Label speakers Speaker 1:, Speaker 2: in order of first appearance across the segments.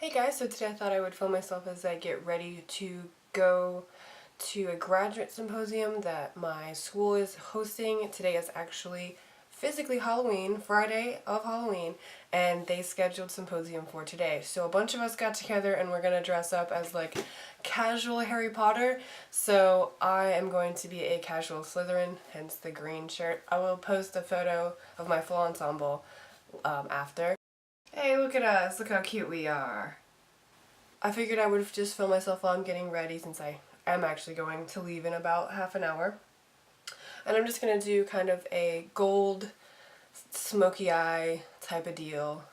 Speaker 1: Hey guys, so today I thought I would film myself as I get ready to go to a graduate symposium that my school is hosting. Today is actually physically Halloween, Friday of Halloween, and they scheduled symposium for today. So a bunch of us got together and we're gonna dress up as like casual Harry Potter. So I am going to be a casual Slytherin, hence the green shirt. I will post a photo of my full ensemble after. Hey, look at us. Look how cute we are. I figured I would just film myself while I'm getting ready since I am actually going to leave in about half an hour. And I'm just going to do kind of a gold smoky eye type of deal.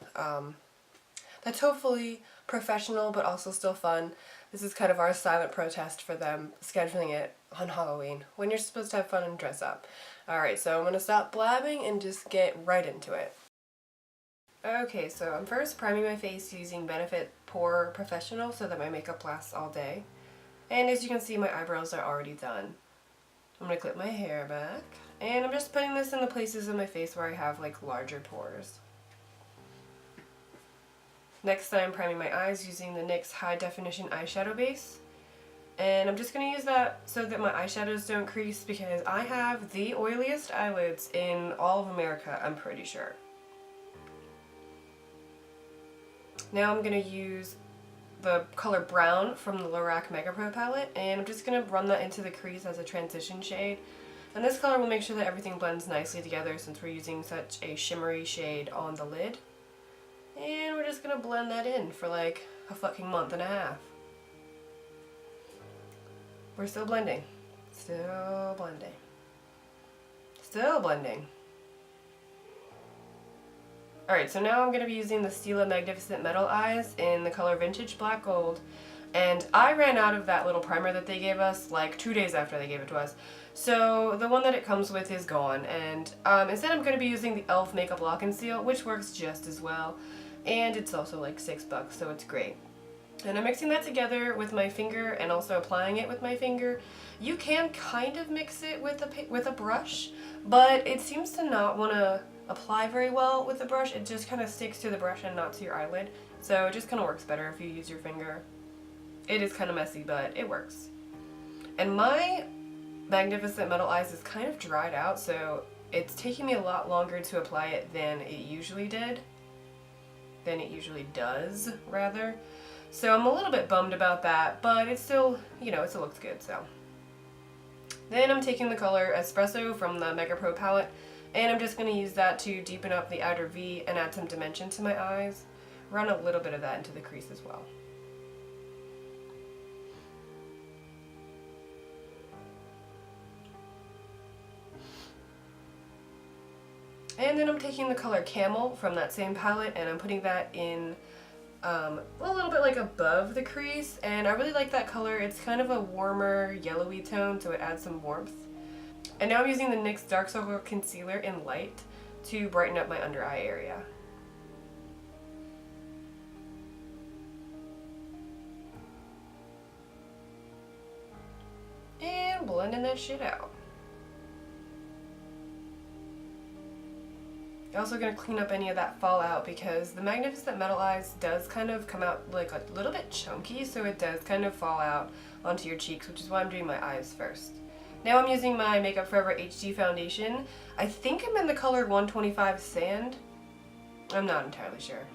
Speaker 1: That's hopefully professional but also still fun. This is kind of our silent protest for them scheduling it on Halloween when you're supposed to have fun and dress up. Alright, so I'm going to stop blabbing and just get right into it. Okay, so I'm first priming my face using Benefit Pore Professional so that my makeup lasts all day. And as you can see, my eyebrows are already done. I'm going to clip my hair back. And I'm just putting this in the places of my face where I have like larger pores. Next I'm priming my eyes using the NYX High Definition Eyeshadow Base. And I'm just going to use that so that my eyeshadows don't crease because I have the oiliest eyelids in all of America, I'm pretty sure. Now I'm going to use the color Brown from the LORAC MEGRA palette, and I'm just going to run that into the crease as a transition shade. And this color will make sure that everything blends nicely together since we're using such a shimmery shade on the lid. And we're just going to blend that in for like a fucking month and a half. We're still blending. Still blending. Still blending. Alright, so now I'm going to be using the STILA Magnificent Metal Eyes in the color Vintage Black Gold. And I ran out of that little primer that they gave us like 2 days after they gave it to us. So the one that it comes with is gone. And instead I'm going to be using the e.l.f. Makeup Lock and Seal, which works just as well. And it's also like $6, so it's great. And I'm mixing that together with my finger and also applying it with my finger. You can kind of mix it with a brush, but it seems to not want to apply very well with the brush. It just kind of sticks to the brush and not to your eyelid. So it just kind of works better if you use your finger. It is kind of messy, but it works. And my Magnificent Metal Eyes is kind of dried out, so it's taking me a lot longer to apply it than it usually did. Than it usually does, rather. So I'm a little bit bummed about that, but it's still, you know, it still looks good, so. Then I'm taking the color Espresso from the MEGRA palette, and I'm just going to use that to deepen up the outer V and add some dimension to my eyes. Run a little bit of that into the crease as well. And then I'm taking the color Camel from that same palette, and I'm putting that in a little bit like above the crease, and I really like that color. It's kind of a warmer yellowy tone, so it adds some warmth. And now I'm using the NYX Dark Circle Concealer in Light to brighten up my under eye area. And blending that shit out. I'm also going to clean up any of that fallout because the Magnificent Metal Eyes does kind of come out like a little bit chunky, so it does kind of fall out onto your cheeks, which is why I'm doing my eyes first. Now I'm using my Makeup Forever HD foundation. I think I'm in the color 125 Sand. I'm not entirely sure.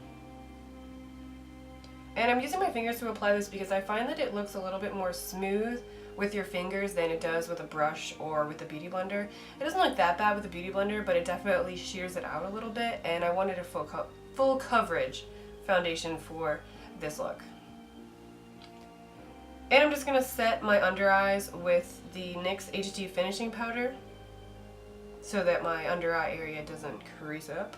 Speaker 1: And I'm using my fingers to apply this because I find that it looks a little bit more smooth with your fingers than it does with a brush or with a beauty blender. It doesn't look that bad with a beauty blender, but it definitely shears it out a little bit, and I wanted a full coverage foundation for this look. And I'm just going to set my under eyes with the NYX HD Finishing Powder so that my under eye area doesn't crease up.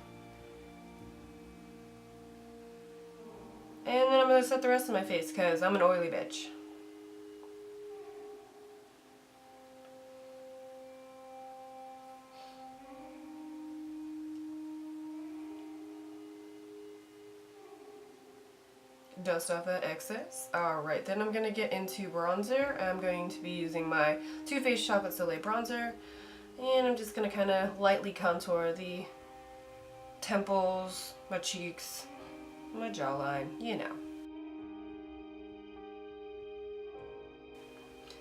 Speaker 1: And then I'm going to set the rest of my face because I'm an oily bitch. Dust off that excess. Alright, then I'm going to get into bronzer. I'm going to be using my Too Faced Chocolate Soleil bronzer. And I'm just going to kind of lightly contour the temples, my cheeks, my jawline, you know.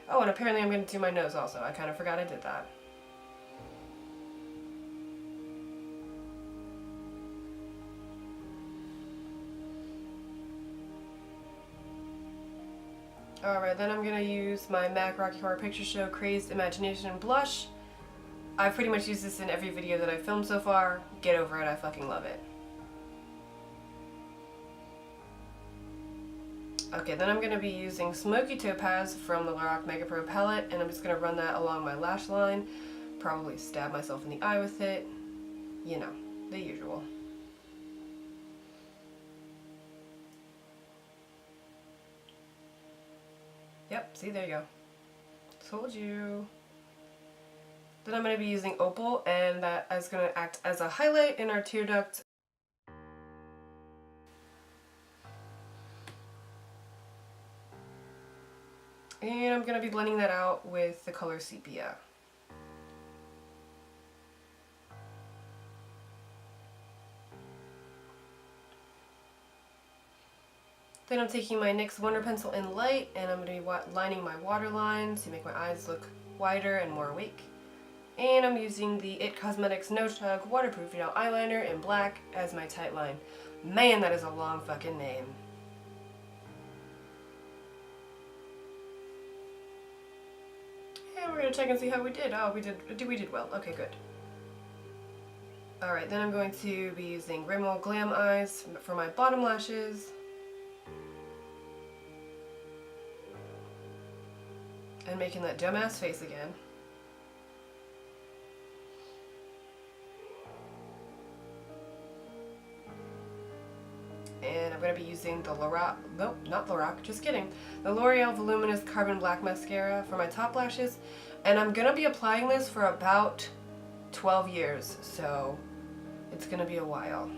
Speaker 1: Oh, and apparently I'm going to do my nose also. I kind of forgot I did that. Alright, then I'm going to use my MAC Rocky Horror Picture Show Crazed Imagination Blush. I've pretty much used this in every video that I've filmed so far. Get over it, I fucking love it. Okay, then I'm going to be using Smokey Topaz from the LORAC Mega Pro palette, and I'm just going to run that along my lash line. Probably stab myself in the eye with it. You know, the usual. Yep, see, there you go. Told you. Then I'm going to be using Opal, and that is going to act as a highlight in our tear duct. And I'm going to be blending that out with the color Sepia. Then I'm taking my NYX Wonder Pencil in Light, and I'm going to be lining my waterline to make my eyes look wider and more awake. And I'm using the IT Cosmetics No Chug Waterproof Gel Eyeliner in black as my tight line. Man, that is a long fucking name. And we're gonna check and see how we did. Oh, we did well. Okay, good. Alright, then I'm going to be using Rimmel Glam Eyes for my bottom lashes. And making that dumbass face again. And I'm going to be using the LORAC, nope, not LORAC, just kidding, the L'Oreal Voluminous Carbon Black Mascara for my top lashes. And I'm going to be applying this for about 12 years, so it's going to be a while.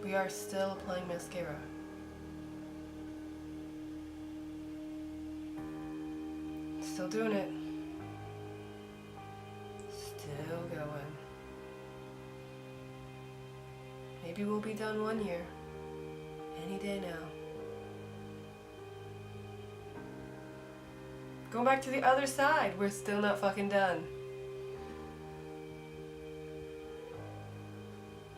Speaker 1: We are still applying mascara. Still doing it. Still going. Maybe we'll be done 1 year. Any day now. Going back to the other side. We're still not fucking done.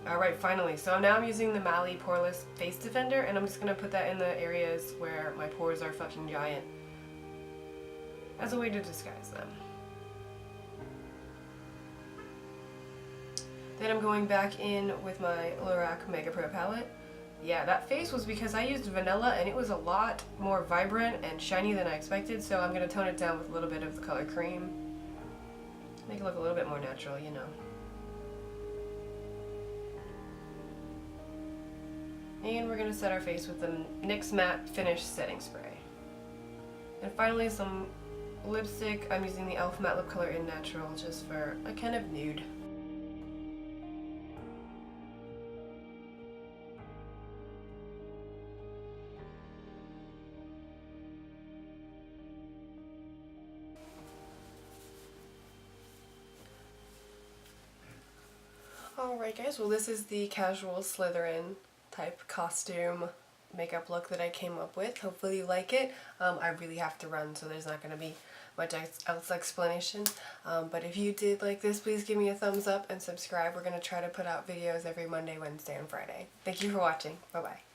Speaker 1: Alright, finally. So now I'm using the Mally Poreless Face Defender, and I'm just going to put that in the areas where my pores are fucking giant as a way to disguise them. Then I'm going back in with my LORAC Mega Pro palette. Yeah, that face was because I used vanilla and it was a lot more vibrant and shiny than I expected, so I'm going to tone it down with a little bit of the color cream. Make it look a little bit more natural, you know. And we're going to set our face with the NYX Matte Finish Setting Spray. And finally some lipstick. I'm using the e.l.f. Matte Lip Color in Natural just for a kind of nude. Alright guys, well this is the casual Slytherin type costume makeup look that I came up with. Hopefully you like it. I really have to run, so there's not going to be much else explanation. But if you did like this, please give me a thumbs up and subscribe. We're going to try to put out videos every Monday, Wednesday, and Friday. Thank you for watching. Bye-bye.